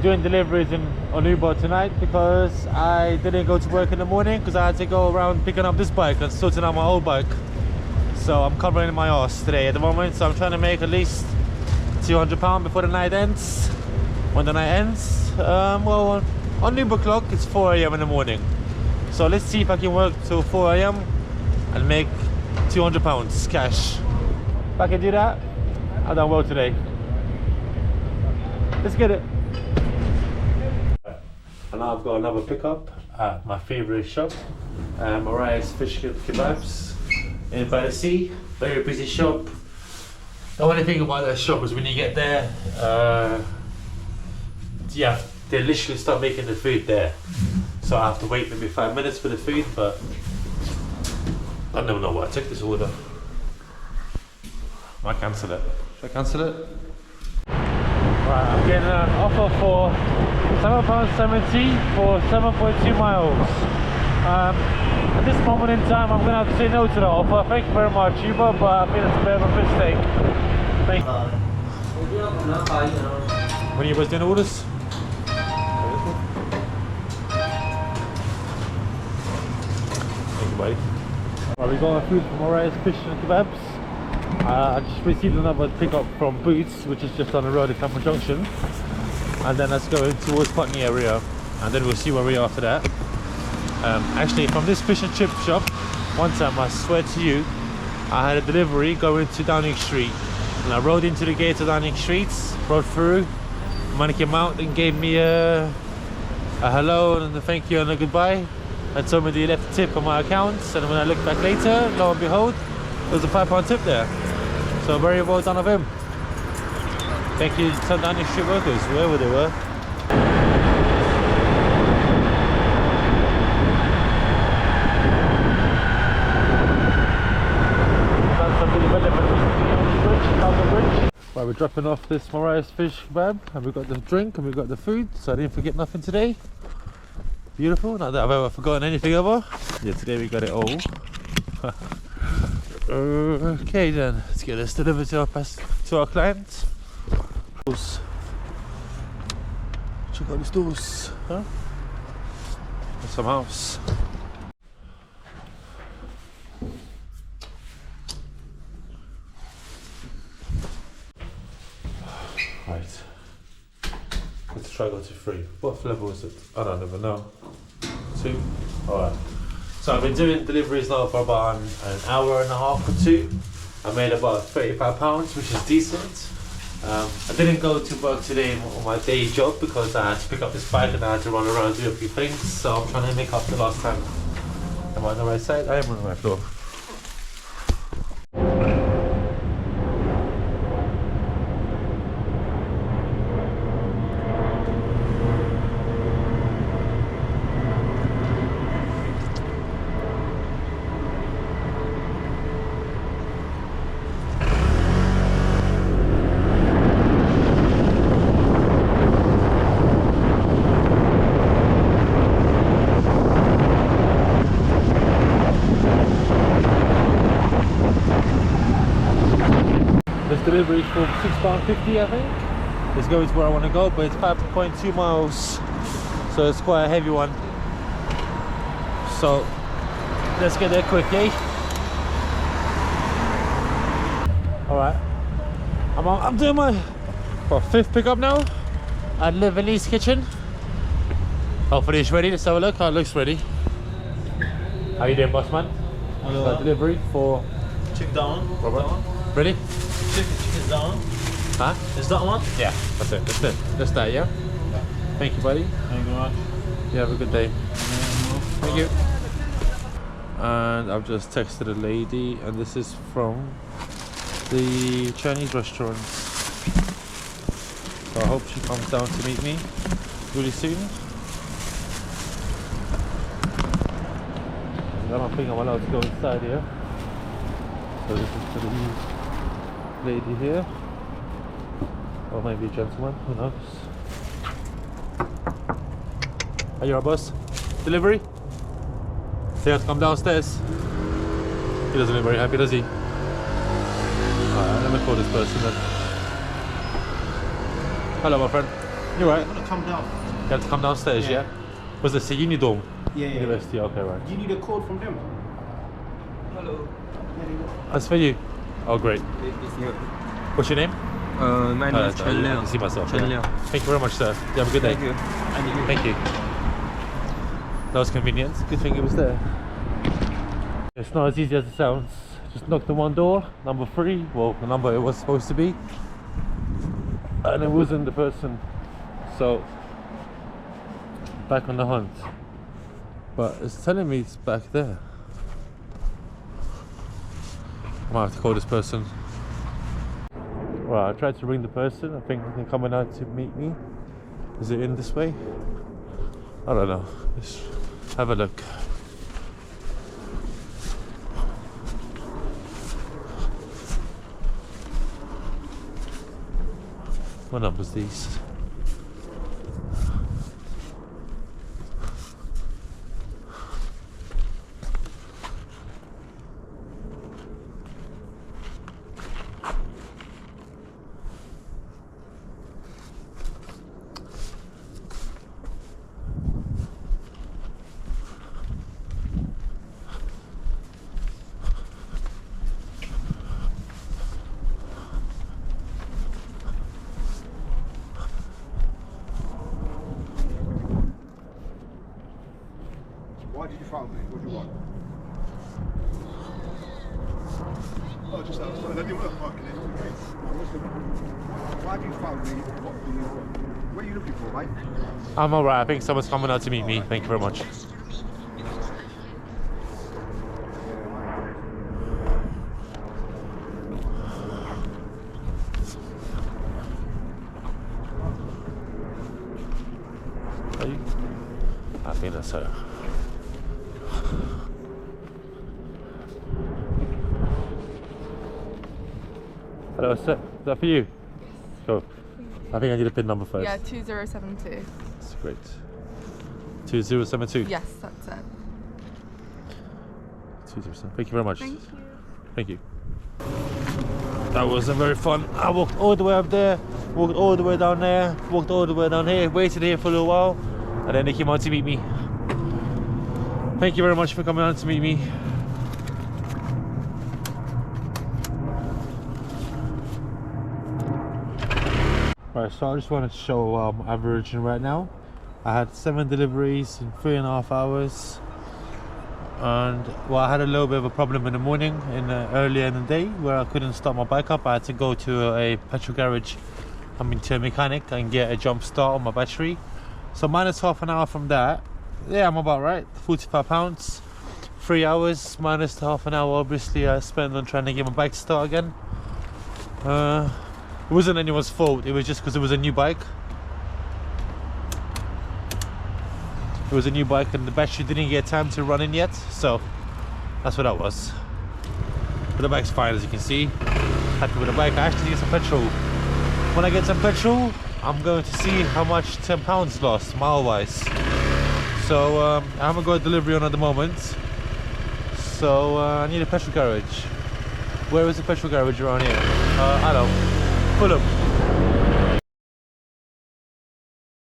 doing deliveries on Uber tonight because I didn't go to work in the morning because I had to go around picking up this bike and sorting out my old bike. So I'm covering my arse today at the moment. So I'm trying to make at least £200 before the night ends. When the night ends, well, on Uber clock it's 4 AM in the morning. So let's see if I can work till 4 AM and make £200 cash. If I can do that, I've done well today. Let's get it. And now I've got another pickup at my favourite shop, Mariah's Fish Kebabs in by the sea. Very busy shop. The only thing about that shop is when you get there, yeah, they literally start making the food there. So I have to wait maybe 5 minutes for the food, but I don't know why I took this order. I might cancel it. Should I cancel it? Right, I'm getting an offer for £7.70 for 7.2 miles. At this moment in time, I'm going to have to say no to the offer. Thank you very much, Uber, but I think it's a bit of a mistake. Thank you. When are you guys doing the orders? Thank you, buddy. Right, we got our food from Mariah's Fish and Kebabs. I just received another pickup from Boots, which is just on the road at Clapham Junction, and then let's go in towards Putney area, and then we'll see where we are after that. Actually, from this fish and chip shop, one time, I swear to you, I had a delivery going to Downing Street, and I rode into the gate of Downing Street, rode through, the man came out and gave me a hello and a thank you and a goodbye, and told me that he left a tip on my account. And when I looked back later, lo and behold, there was a £5 tip there. So very well done of him. Thank you to Downing Street workers, whoever they were. Right, we're dropping off this Mariah's Fish Kebab, and we've got the drink and we've got the food, so I didn't forget nothing today. Beautiful, not that I've ever forgotten anything ever. Yeah, today we got it all. Okay then, let's get this delivered to our clients. Check out these doors, huh? There's some house. Right, let's try go to 3. What level is it? I don't even know. 2? Alright. So I've been doing deliveries now for about an hour and a half or 2. I made about £35, which is decent. I didn't go to work today on my day job because I had to pick up this bike and I had to run around and do a few things. So I'm trying to make up the last time. Am I on the right side? I am on the right floor. Delivery for £6.50, I think. It's going to where I want to go, but it's 5.2 miles, so it's quite a heavy one. So let's get there quick, eh? Alright, I'm doing my 5th pickup now at Liverlee's Kitchen. Hopefully it's ready. Let's have a look how it looks ready. How you doing, boss man? Hello. Got delivery for Check down. Robert. Ready? Chicken down. Huh? Is that one? Yeah, that's it. That's it. That's that, yeah? Thank you, buddy. Thank you very much. You have a good day. Thank you. And I've just texted a lady, and this is from the Chinese restaurant. So I hope she comes down to meet me really soon. I don't think I'm allowed to go inside here. So this is for the lady here, or maybe a gentleman, who knows. Are you our boss? Delivery? So you have to come downstairs. He doesn't look very happy, does he? Alright, let me call this person then. Hello, my friend. You're right. I'm gonna come down. You have to come downstairs, yeah? Yeah. Was this a Unidome? Yeah, yeah. University, okay, right. Do you need a code from them? Hello. That's for you. Oh, great. What's your name? My name is I Chen Liang. can see myself. Chen yeah. Liang. Thank you very much, sir. You have a good day. Thank you. Thank you. That was convenient. Good thing it was there. It's not as easy as it sounds. Just knocked on one door, number 3. Well, the number it was supposed to be. And it wasn't the person. So, back on the hunt. But it's telling me it's back there. I might have to call this person. Well, I tried to ring the person. I think they're coming out to meet me. Is it in this way? I don't know. Let's have a look. What numbers these? Why did you follow me? What do you want? Oh, just outside. I didn't want to park in it. Why did you follow me? What are you looking for, mate? I'm alright. I think someone's coming out to meet me. Thank you very much. Are you? I think that's her. Hello, sir. Is that for you? Cool. I think I need a PIN number first. Yeah, 2072. That's great. 2072. Yes, that's it. 2072. Thank you very much. Thank you. Thank you. That wasn't very fun. I walked all the way up there, walked all the way down there, walked all the way down here, waited here for a little while, and then they came out to meet me. Thank you very much for coming out to meet me. Right, so I just want to show averaging right now. I had 7 deliveries in 3.5 hours. And well, I had a little bit of a problem in the morning, earlier in the day, where I couldn't start my bike up. I had to go to a petrol garage, to a mechanic, and get a jump start on my battery. So minus half an hour from that, yeah, I'm about right. 45 pounds, 3 hours minus half an hour. Obviously, I spent on trying to get my bike to start again. It wasn't anyone's fault. It was just because it was a new bike. It was a new bike and the battery didn't get time to run in yet, so that's what that was. But the bike's fine, as you can see. Happy with the bike. I actually need some petrol. When I get some petrol, I'm going to see how much £10 lost mile-wise. So I haven't got a delivery on at the moment. So I need a petrol garage. Where is the petrol garage around here? I don't know. Fulham.